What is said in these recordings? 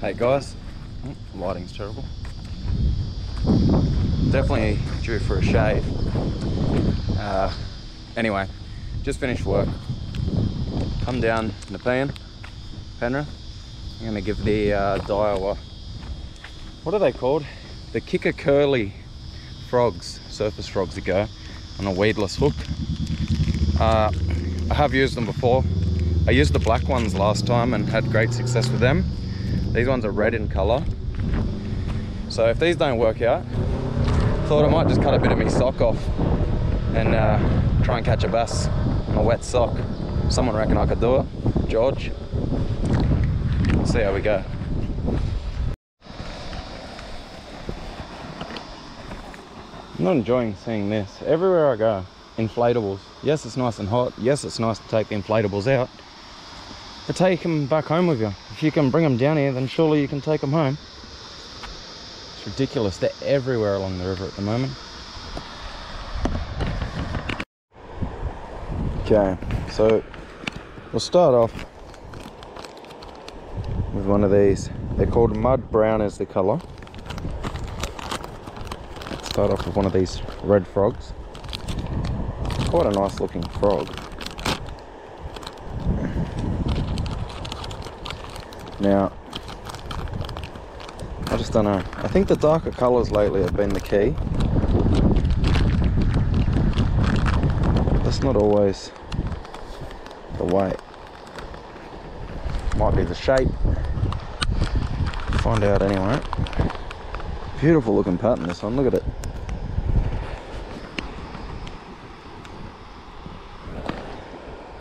Hey guys, lighting's terrible. Definitely due for a shave. Anyway, just finished work. Come down Nepean, Penrith. I'm gonna give the Daiwa, what are they called? The kicker curly frogs, surface frogs, a go on a weedless hook. I have used them before. I used the black ones last time and had great success with them. These ones are red in colour. So if these don't work out, thought I might just cut a bit of my sock off and try and catch a bass on a wet sock. Someone reckon I could do it? George? Let's see how we go. I'm not enjoying seeing this. Everywhere I go, inflatables. Yes, it's nice and hot. Yes, it's nice to take the inflatables out. But take them back home with you. If you can bring them down here, then surely you can take them home. It's ridiculous. They're everywhere along the river at the moment. Okay, so we'll start off with one of these. They're called mud brown is the colour. Let's start off with one of these red frogs. It's quite a nice looking frog. Now, I just don't know. I think the darker colours lately have been the key. That's not always the way. Might be the shape. Find out anyway. Beautiful looking pattern, this one. Look at it.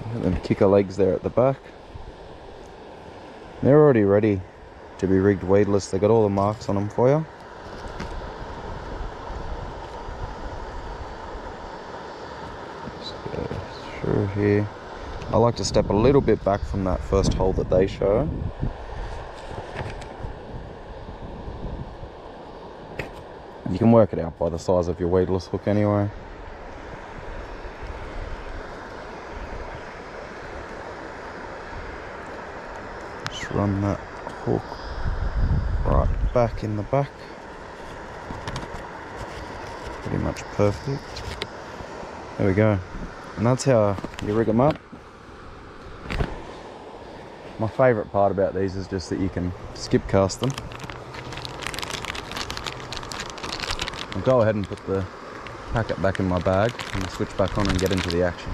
Look at them kicker legs there at the back. They're already ready to be rigged weedless. They got all the marks on them for you. Just go through here. I like to step a little bit back from that first hole that they show. You can work it out by the size of your weedless hook anyway. Just run that hook right back in the back. Pretty much perfect. There we go. And that's how you rig them up. My favourite part about these is just that you can skip cast them. I'll go ahead and put the packet back in my bag and switch back on and get into the action.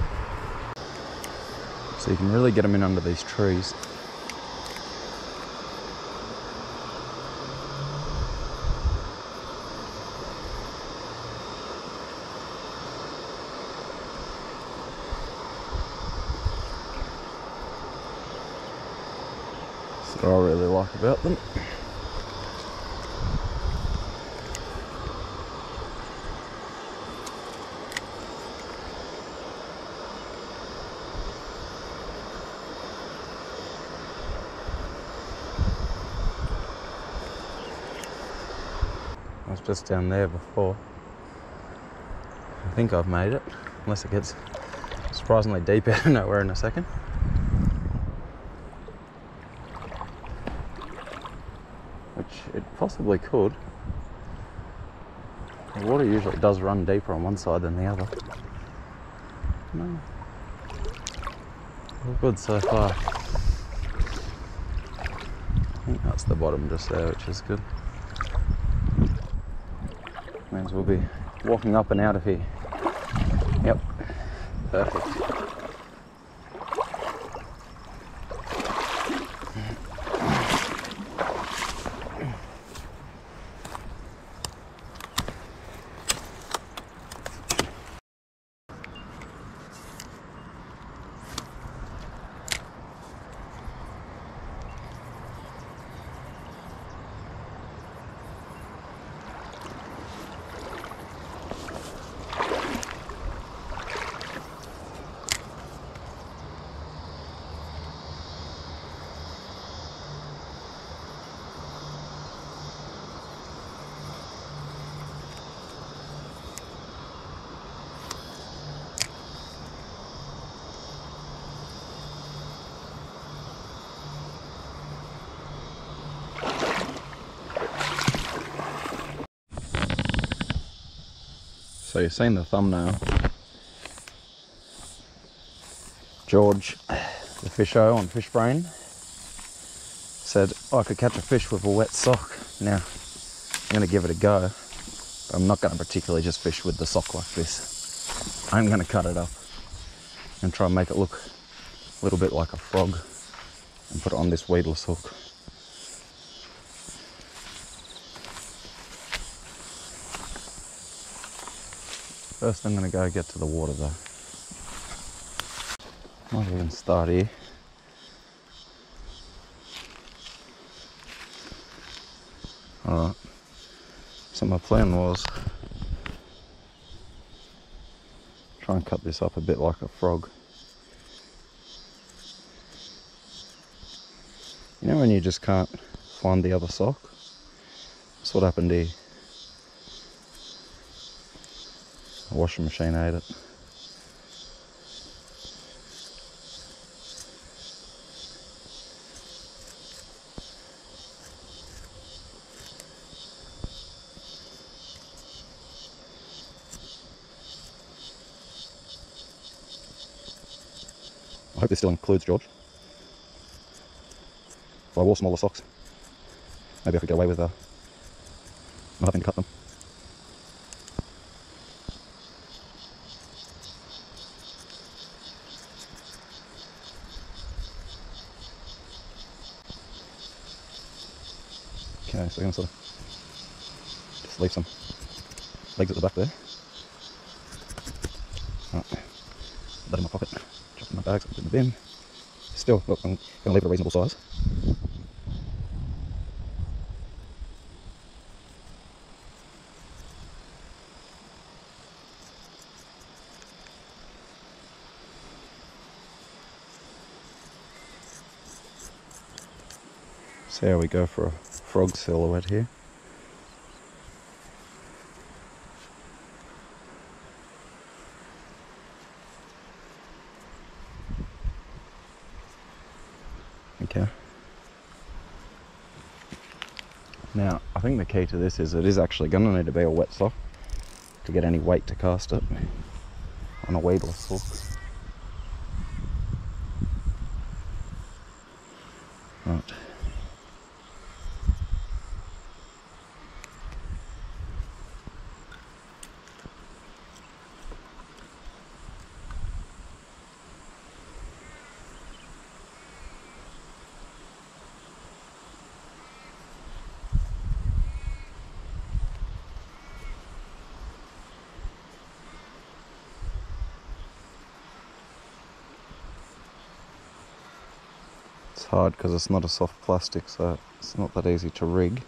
So you can really get them in under these trees. That's what I really like about them. I was just down there before. I think I've made it, unless it gets surprisingly deep out of nowhere in a second. Which it possibly could. The water usually does run deeper on one side than the other. No. All good so far. I think that's the bottom just there, which is good. Means we'll be walking up and out of here. Yep, perfect. So you've seen the thumbnail. George, the fisho on Fish Brain, said I could catch a fish with a wet sock. Now, I'm going to give it a go. But I'm not going to particularly just fish with the sock like this. I'm going to cut it up and try and make it look a little bit like a frog and put it on this weedless hook. First I'm going to go get to the water though. Might even start here. Alright, so my plan was try and cut this up a bit like a frog. You know when you just can't find the other sock? That's what happened here. The washing machine ate it. I hope this still includes George. If I wore smaller socks, maybe I could get away with not having to cut them. Okay, so I'm going to sort of just leave some legs at the back there. Right, put that in my pocket, chuck it in my bags, put it in the bin. Still, look, I'm going to leave it a reasonable size. See how we go for a frog silhouette here. Okay. Now, I think the key to this is it is actually going to need to be a wet sock to get any weight to cast it on a weedless hook. Right. It's hard because it's not a soft plastic, so it's not that easy to rig.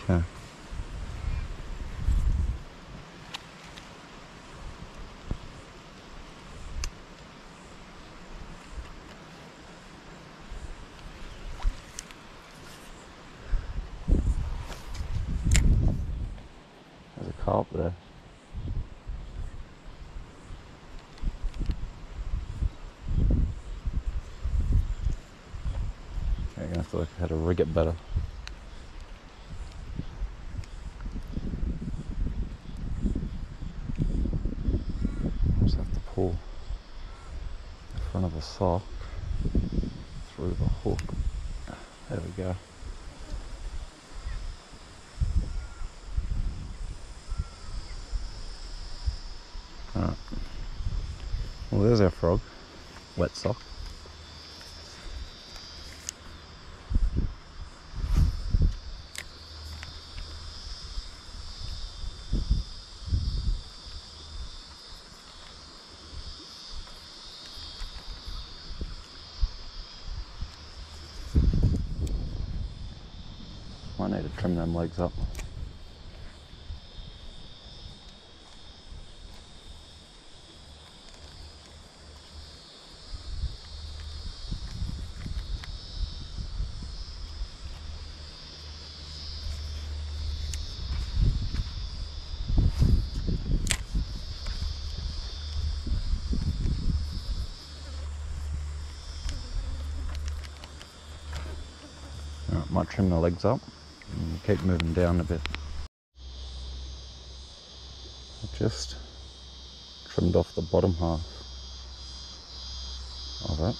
Okay. There's a carp there. You're gonna have to look how to rig it better. Just have to pull the front of the sock through the hook. There we go. Alright. Well, there's our frog. Wet sock. Might need to trim them legs up. Might trim the legs up and keep moving down a bit. I just trimmed off the bottom half of it.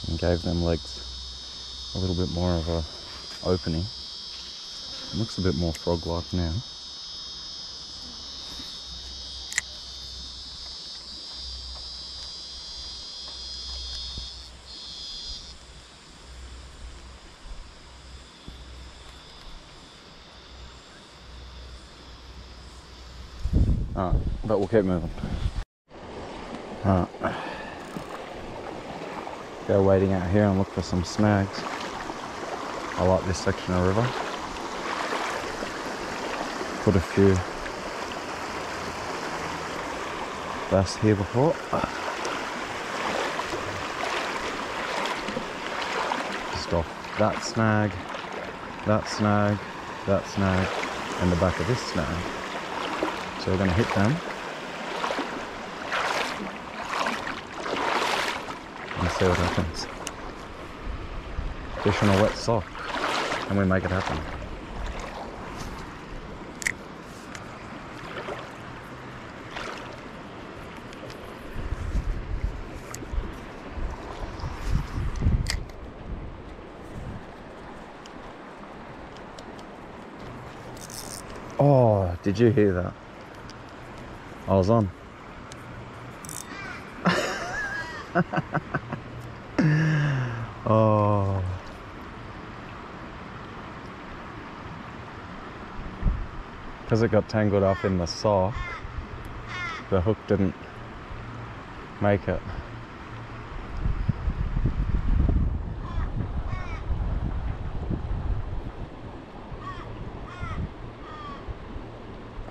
And gave them legs a little bit more of a opening. It looks a bit more frog-like now. Alright, but we'll keep moving. Alright. Go wading out here and look for some snags. I like this section of river. Put a few bass here before. Just off that snag, that snag, that snag, and the back of this snag. So we're going to hit them and see what happens. Fish on a wet sock and we make it happen. Oh, did you hear that? I was on. Oh. Because it got tangled up in the sock, the hook didn't make it.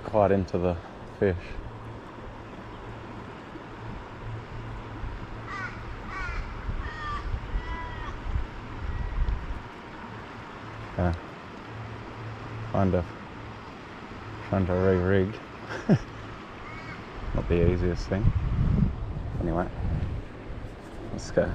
Quite into the fish. Yeah. Trying to re-rig. Not the easiest thing. Anyway, let's go.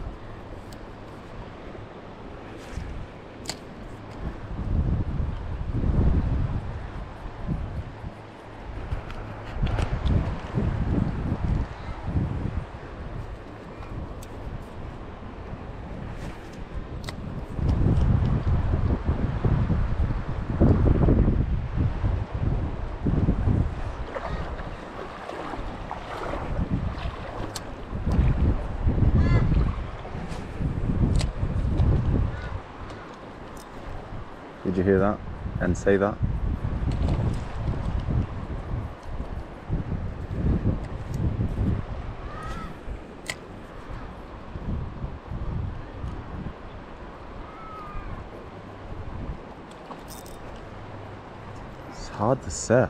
Did you hear that and see that? It's hard to set.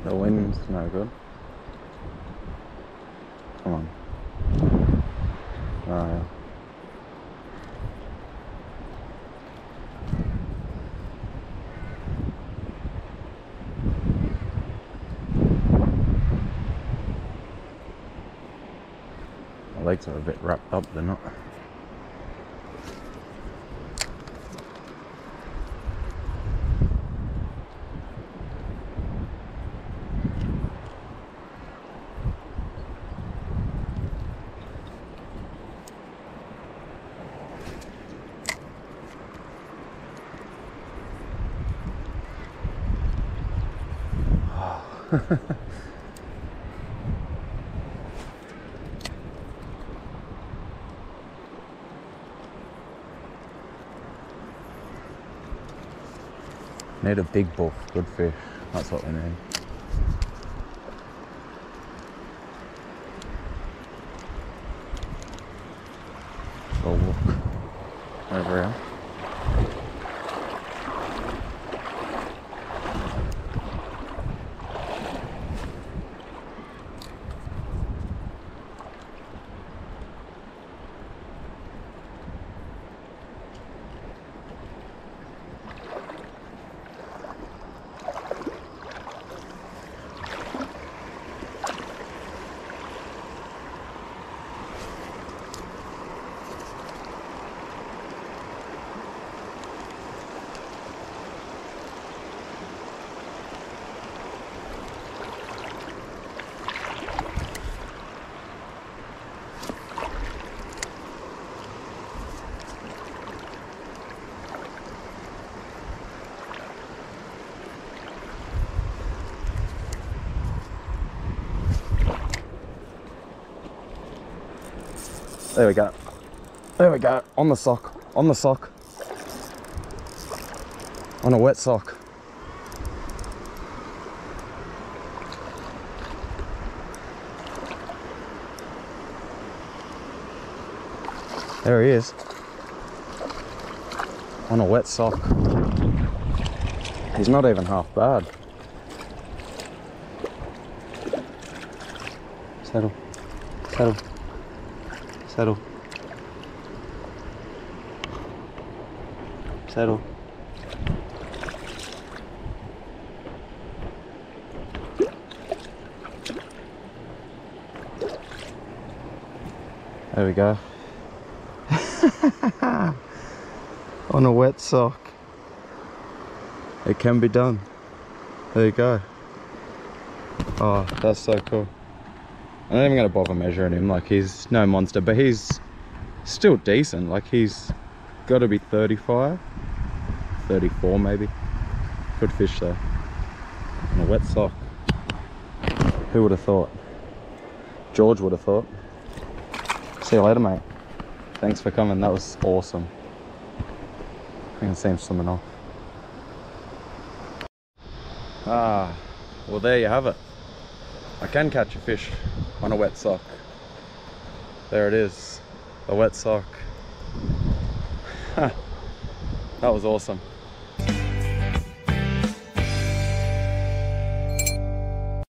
The wind's no good. Come on. Oh yeah. My legs are a bit wrapped up, they're not. Need a big buff, good fish. That's what we need. So look over here. There we go. There we go. On the sock. On the sock. On a wet sock. There he is. On a wet sock. He's not even half bad. Settle. Settle. Settle. Settle. There we go. On a wet sock. It can be done. There you go. Oh, that's so cool. I'm not even going to bother measuring him, like he's no monster, but he's still decent. Like he's got to be 35, 34 maybe. Good fish though. On a wet sock. Who would have thought? George would have thought. See you later, mate. Thanks for coming, that was awesome. I can see him swimming off. Ah, well there you have it. I can catch a fish on a wet sock. There it is, the wet sock. That was awesome.